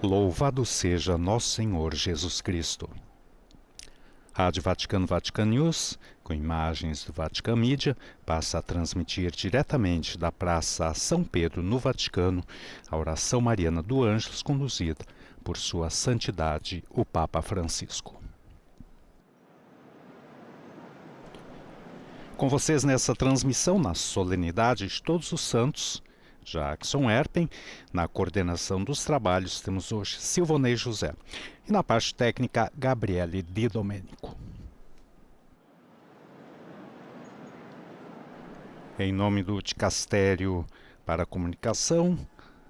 Louvado seja Nosso Senhor Jesus Cristo. Rádio Vaticano Vatican News, com imagens do Vatican Media, passa a transmitir diretamente da Praça São Pedro, no Vaticano, a oração mariana do Ângelus, conduzida por Sua Santidade, o Papa Francisco. Com vocês nessa transmissão, na solenidade de Todos os Santos, Jackson Erpen. Na coordenação dos trabalhos temos hoje Silvonei José. E na parte técnica, Gabriele Di Domenico. Em nome do Dicastério para a Comunicação,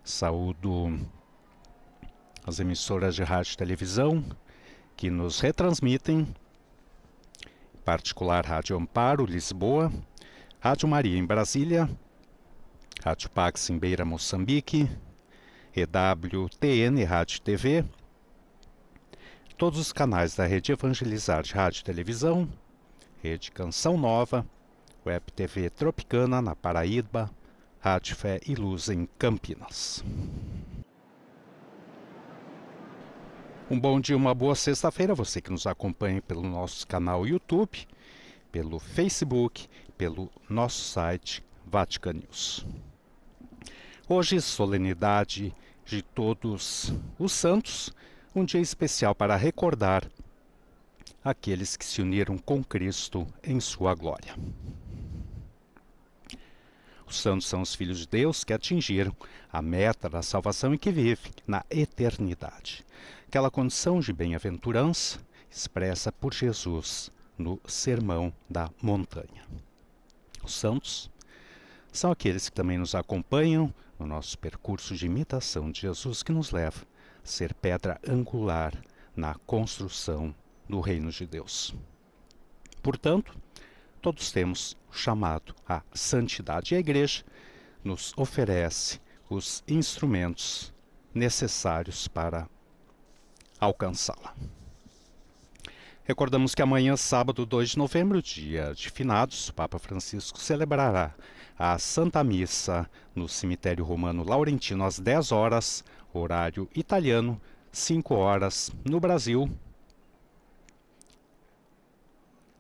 saúdo as emissoras de rádio e televisão que nos retransmitem, em particular Rádio Amparo, Lisboa, Rádio Maria em Brasília, Rádio Pax em Beira, Moçambique, EWTN Rádio e TV, todos os canais da Rede Evangelizar de Rádio e Televisão, Rede Canção Nova, Web TV Tropicana na Paraíba, Rádio Fé e Luz em Campinas. Um bom dia, uma boa sexta-feira, você que nos acompanha pelo nosso canal YouTube, pelo Facebook, pelo nosso site Vatican News. Hoje, solenidade de Todos os Santos, um dia especial para recordar aqueles que se uniram com Cristo em sua glória. Os santos são os filhos de Deus que atingiram a meta da salvação e que vivem na eternidade. Aquela condição de bem-aventurança expressa por Jesus no Sermão da Montanha. Os santos são aqueles que também nos acompanham no nosso percurso de imitação de Jesus, que nos leva a ser pedra angular na construção do reino de Deus. Portanto, todos temos o chamado à santidade e a Igreja nos oferece os instrumentos necessários para alcançá-la. Recordamos que amanhã, sábado 2 de novembro, dia de finados, o Papa Francisco celebrará a Santa Missa no cemitério romano Laurentino às 10 horas, horário italiano, 5 horas no Brasil,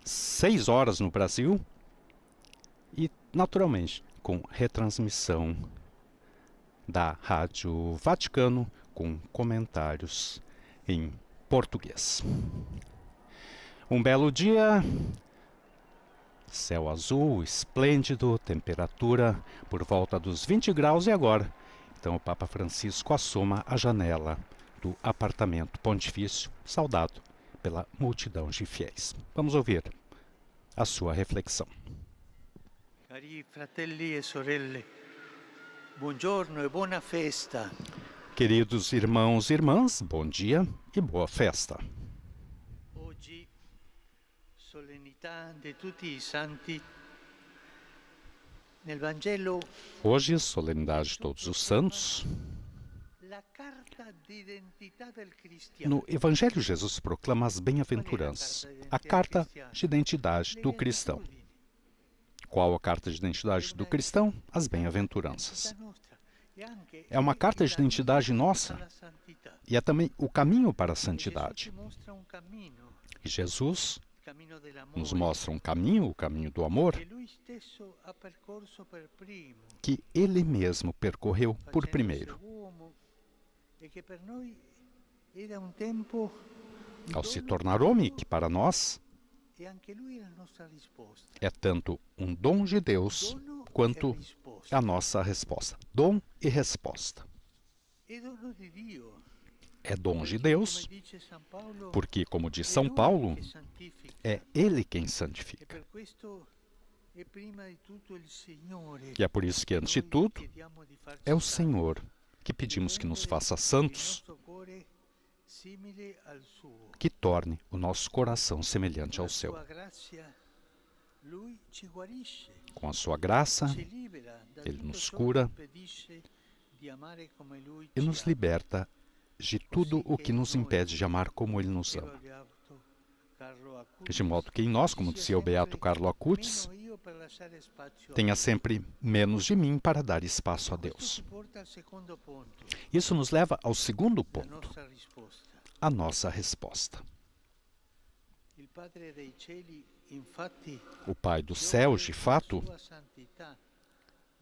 6 horas no Brasil e, naturalmente, com retransmissão da Rádio Vaticano com comentários em português. Um belo dia, céu azul, esplêndido, temperatura por volta dos 20 graus e agora, então o Papa Francisco assoma a janela do apartamento pontifício, saudado pela multidão de fiéis. Vamos ouvir a sua reflexão. Cari fratelli e sorelle, buongiorno e buona festa. Queridos irmãos e irmãs, bom dia e boa festa. Oggi, solennità di tutti i santi. Nel Vangelo, Hoje, solenidade de Todos os Santos. la carta di identità del cristiano. No Evangelho, Jesus proclama as bem-aventuranças, a carta de identidade do cristão. Qual a carta de identidade do cristão? As bem-aventuranças. É uma carta de identidade nossa e é também o caminho para a santidade. E Jesus nos mostra um caminho, o caminho do amor, que Ele mesmo percorreu por primeiro. Ao se tornar homem, que para nós é tanto um dom de Deus quanto a nossa resposta. Dom e resposta. É dom de Deus, porque, como diz São Paulo, é Ele quem santifica. E é por isso que, antes de tudo, é o Senhor que pedimos que nos faça santos, que torne o nosso coração semelhante ao seu. Com a sua graça, Ele nos cura e nos liberta de tudo o que nos impede de amar como Ele nos ama. De modo que em nós, como dizia o beato Carlo Acutis, lasciare spazio a Tenha Dio. sempre menos de mim para dar espaço a Questo Deus. ci porta al secondo punto, Isso nos leva ao segundo la ponto, nostra risposta. a nossa resposta. Il Padre dei cieli, infatti, O Pai dos ci céus, offre de la fato, sua santità,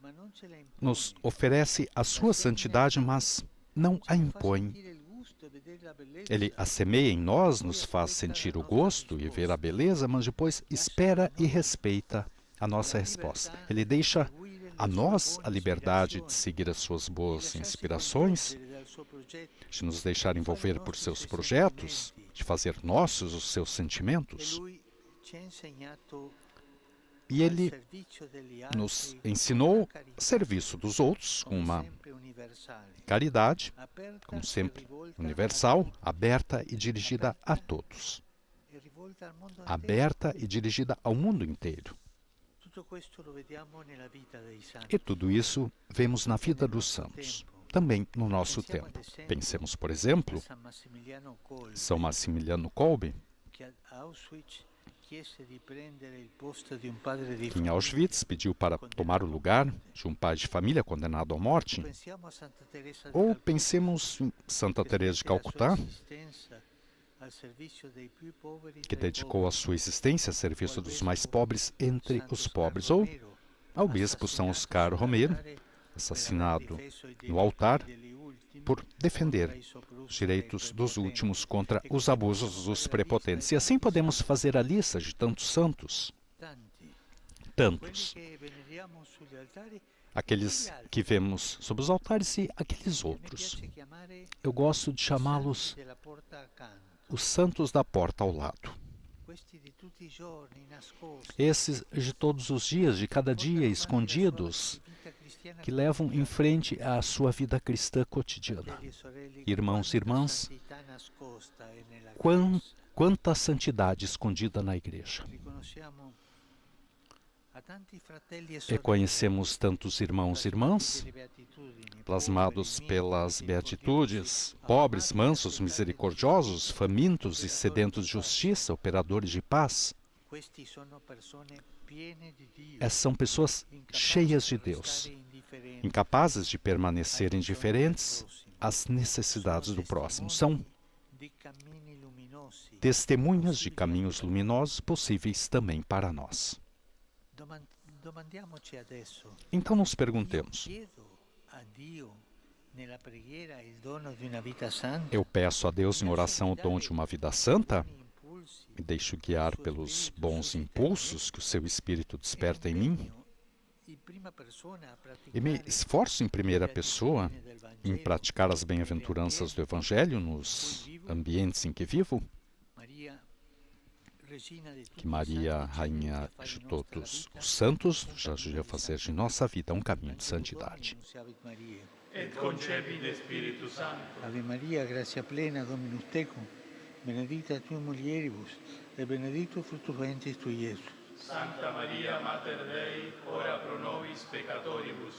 ma non ce la impone. nos oferece a sua santidade, mas não a Ci fa impõe. sentire il gusto e vedere la bellezza. Ele a semeia em nós, nos faz sentir o gosto e ver a beleza, mas depois espera e respeita a nossa resposta. Ele deixa a nós a liberdade de seguir as suas boas inspirações, de nos deixar envolver por seus projetos, de fazer nossos os seus sentimentos. E Ele nos ensinou serviço dos outros com uma caridade, como sempre, universal, aberta e dirigida a todos. Aberta e dirigida ao mundo inteiro. E tudo isso vemos na vida dos santos, também no nosso tempo. Pensemos, por exemplo, São Massimiliano Kolbe, que em Auschwitz pediu para tomar o lugar de um pai de família condenado à morte. Ou pensemos em Santa Teresa de Calcutá, que dedicou a sua existência a serviço dos mais pobres entre os pobres, ou ao bispo São Oscar Romero, assassinado no altar por defender os direitos dos últimos contra os abusos dos prepotentes. E assim podemos fazer a lista de tantos santos, tantos, aqueles que vemos sob os altares e aqueles outros. Eu gosto de chamá-los os santos da porta ao lado. Esses de todos os dias, de cada dia, escondidos, que levam em frente a sua vida cristã cotidiana. Irmãos e irmãs, quanta santidade escondida na igreja. E conhecemos tantos irmãos e irmãs, plasmados pelas beatitudes, pobres, mansos, misericordiosos, famintos e sedentos de justiça, operadores de paz. Essas são pessoas cheias de Deus, incapazes de permanecer indiferentes às necessidades do próximo. São testemunhas de caminhos luminosos possíveis também para nós. Então nos perguntemos, eu peço a Deus em oração o dom de uma vida santa? Me deixo guiar pelos bons impulsos que o seu Espírito desperta em mim? E me esforço em primeira pessoa em praticar as bem-aventuranças do Evangelho nos ambientes em que vivo? Que Maria, Rainha de todos os santos, nos ajude a fazer de nossa vida um caminho de santidade. Et concepit Spiritus Sancto. Ave Maria, gratia plena, Dominus tecum, benedicta tui mulieribus, et benedictus fructus ventris tui, Iesus. Sancta Maria, Mater Dei, ora pro nobis peccatoribus,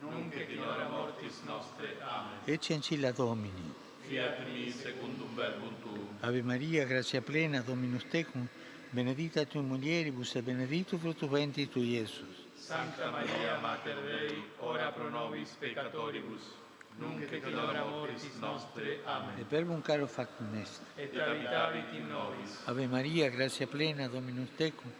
nunc et in hora mortis nostre. Amen. Ecce ancilla Domini. Fiat mi secundum verbum tuum. Ave Maria, gratia plena, Dominus tecum, benedicta tui mulieribus, et benedictus fructus ventris tui, Iesus. Sancta Maria, Mater Dei, ora pro nobis peccatoribus, nunc et in hora mortis nostre. Amen. Et verbum caro factum est. Et habitavit in nobis. Ave Maria, gratia plena, Dominus tecum,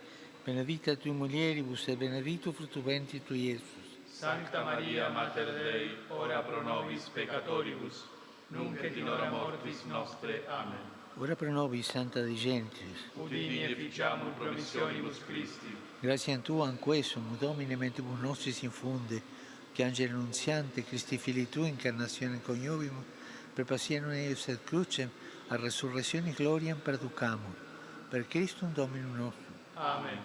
benedicta tui mulieribus, et benedictus fructus ventris tui, Iesus. Sancta Maria, Mater Dei, ora pro nobis peccatoribus, nunc et in hora mortis nostre. Amen. Ora pro nobis, Santa Dei Gentilis. Udini e ficiamur promissionibus Christi. Gratiam Tuam quesum, Domine, mentibus nostris infunde, che Angelo Annunziante, Christi Filii Tui, incarnazione coniovimus, per passione eius et crucem, a resurrezione gloriam perducamur. Per Christum Dominum nostrum. Amen.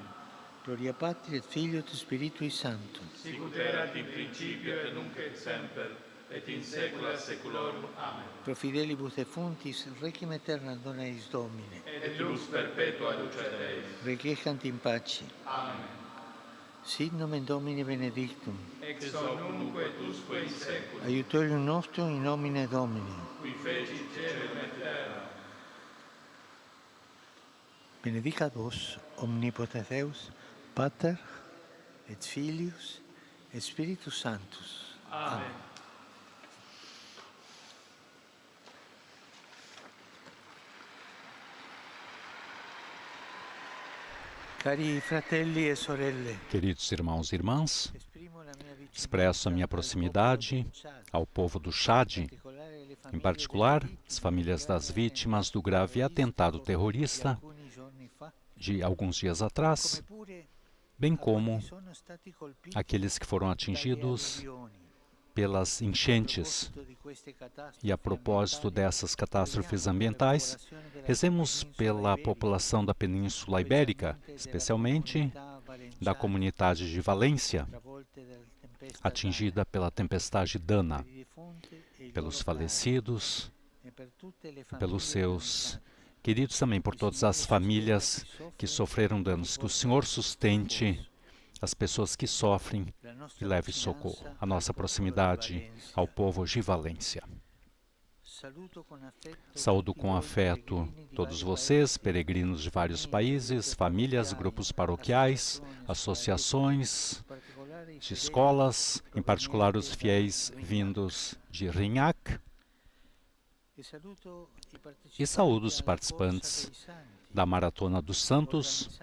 Gloria Patri et Filio et Spiritui Sancto. Sicut erat in principio et nunc et semper, et in saecula saeculorum. Amen. Pro fidelibus defunctis, requiem aeternam dona eis Domine. Et lux perpetua ducet eis. Requiescant in pace. Amen. Sit nomen Domini benedictum. Ex hoc nunc et usque in saeculum, Aiutorium nostrum in nomine Domini. qui fecit caelum et terra. Benedicat vos, omnipotens Deus, Pater et Filius et Spiritus Sanctus. Amen. Cari fratelli e sorelle, Queridos irmãos e irmãs, esprimo la mia expresso a minha proximidade ao povo do Chad, em particular as famílias das vítimas do grave atentado terrorista de alguns dias atrás, bem como aqueles que foram atingidos pelas enchentes. E a propósito dessas catástrofes ambientais, rezemos pela população da Península Ibérica, especialmente da comunidade de Valência, atingida pela tempestade Dana, pelos falecidos, pelos seus queridos também, por todas as famílias que sofreram danos. Que o Senhor sustente as pessoas que sofrem e leve socorro. A nossa proximidade ao povo de Valência. Saúdo com afeto todos vocês, peregrinos de vários países, famílias, grupos paroquiais, associações de escolas, em particular os fiéis vindos de Rignac. E saúdo os participantes da Maratona dos Santos,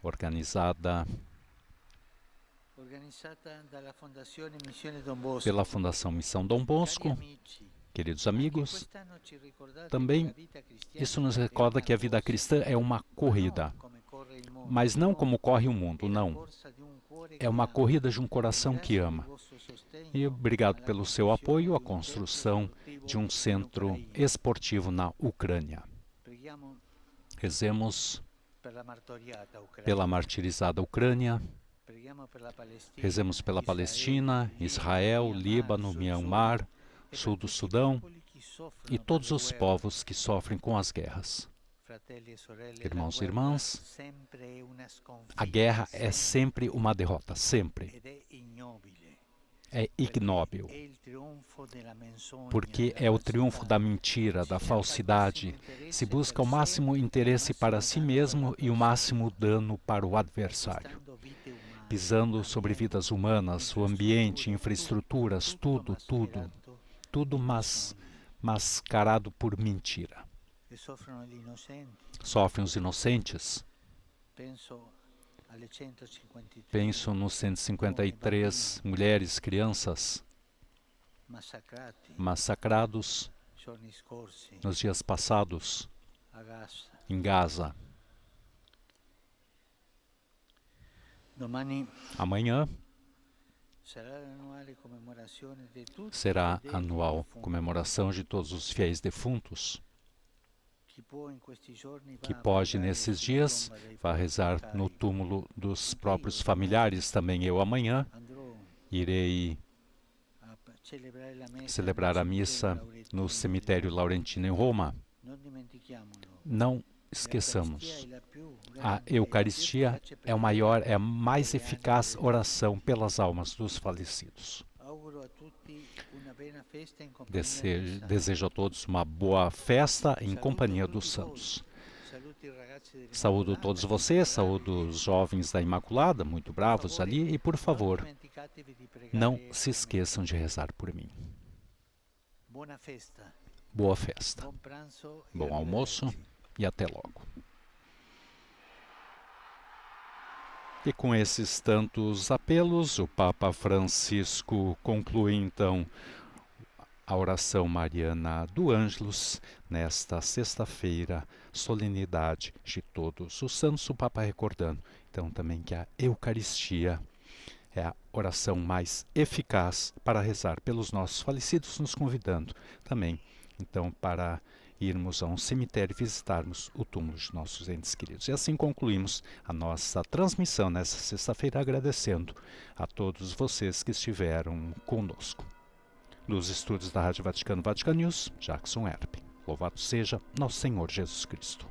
organizada pela Fundação Missão Dom Bosco. Queridos amigos, também isso nos recorda que a vida cristã é uma corrida, mas não como corre o mundo, não. É uma corrida de um coração que ama. E obrigado pelo seu apoio à construção de um centro esportivo na Ucrânia. Rezemos pela martirizada Ucrânia. Rezemos pela Palestina, Israel, Líbano, Mianmar, sul do Sudão e todos os povos que sofrem com as guerras. Irmãos e irmãs, a guerra é sempre uma derrota, sempre. É ignóbil, porque é o triunfo da mentira, da falsidade. Se busca o máximo interesse para si mesmo e o máximo dano para o adversário, pisando sobre vidas humanas, o ambiente, infraestruturas, tudo mascarado por mentira. Sofrem os inocentes. Penso nos 153 mulheres, crianças massacrados nos dias passados em Gaza. Amanhã será a anual comemoração de todos os fiéis defuntos, que pode, nesses dias, vá rezar no túmulo dos próprios familiares. Também eu, amanhã, irei celebrar a missa no cemitério Laurentino, em Roma. Não esqueçamos, a Eucaristia é a mais eficaz oração pelas almas dos falecidos. Desejo a todos uma boa festa em companhia dos santos. Saúdo todos vocês, saúdo os jovens da Imaculada, muito bravos ali, e por favor, não se esqueçam de rezar por mim. Boa festa, bom almoço e até logo. E com esses tantos apelos, o Papa Francisco conclui então a oração mariana do Ângelus nesta sexta-feira, solenidade de todos os santos. O Papa recordando então também que a Eucaristia é a oração mais eficaz para rezar pelos nossos falecidos, nos convidando também então para irmos a um cemitério e visitarmos o túmulo de nossos entes queridos. E assim concluímos a nossa transmissão nesta sexta-feira, agradecendo a todos vocês que estiveram conosco. Dos estúdios da Rádio Vaticano, Vatican News, Jackson Herp. Louvado seja nosso Senhor Jesus Cristo.